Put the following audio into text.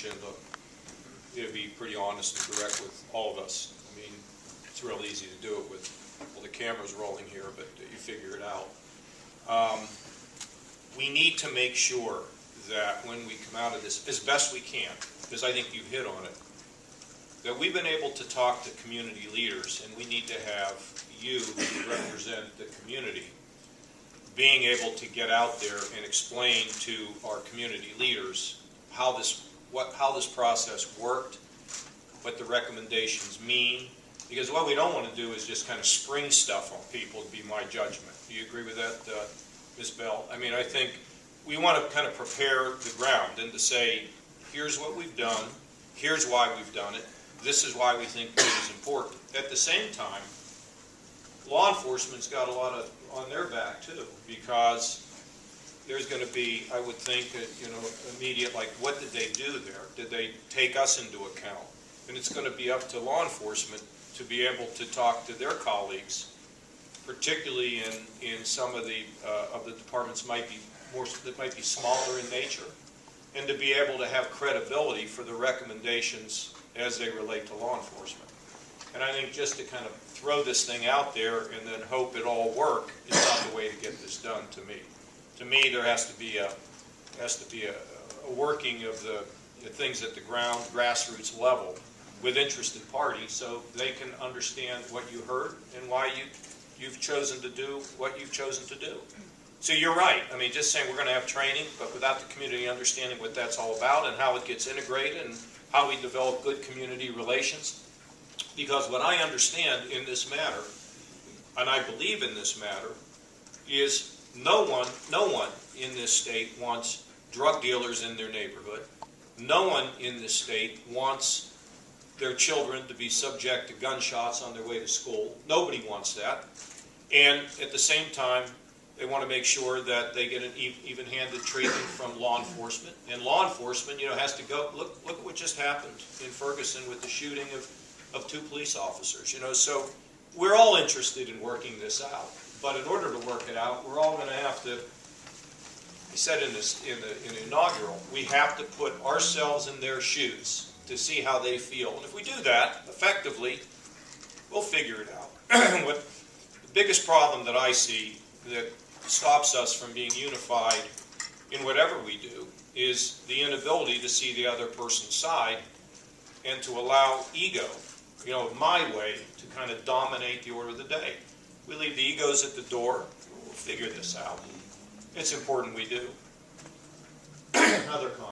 Alicia, and it'd be pretty honest and direct with all of us. I mean, it's real easy to do it with, well, the camera's rolling here, but you figure it out. We need to make sure that when we come out of this, as best we can, because I think you hit on it, that we've been able to talk to community leaders, and we need to have you who represent the community being able to get out there and explain to our community leaders how this process worked, what the recommendations mean, because what we don't want to do is just kind of spring stuff on people, to be my judgment. Do you agree with that, Ms. Bell? I mean, I think we want to kind of prepare the ground and to say, here's what we've done, here's why we've done it, this is why we think it is important. At the same time, law enforcement's got a lot on their back too, because there's going to be, I would think, immediate, like, what did they do there? Did they take us into account? And it's going to be up to law enforcement to be able to talk to their colleagues, particularly in some of the departments that might be smaller in nature, and to be able to have credibility for the recommendations as they relate to law enforcement. And I think just to kind of throw this thing out there and then hope it all work is not the way to get this done, to me. To me, there has to be a working of the things at the grassroots level with interested parties, so they can understand what you heard and why you've chosen to do what you've chosen to do. So you're right. I mean, just saying we're going to have training, but without the community understanding what that's all about and how it gets integrated and how we develop good community relations. Because what I understand in this matter, and I believe in this matter, is no one in this state wants drug dealers in their neighborhood. No one in this state wants their children to be subject to gunshots on their way to school. Nobody wants that. And at the same time, they want to make sure that they get an even-handed treatment from law enforcement. And law enforcement, has to go, look at what just happened in Ferguson with the shooting of 2 police officers. So we're all interested in working this out. But in order to work it out, we're all going to have to, I said in the inaugural, we have to put ourselves in their shoes to see how they feel. And if we do that effectively, we'll figure it out. What the biggest problem that I see that stops us from being unified in whatever we do is the inability to see the other person's side and to allow ego, my way, to kind of dominate the order of the day. We leave the egos at the door. We'll figure this out. It's important we do. Other comments?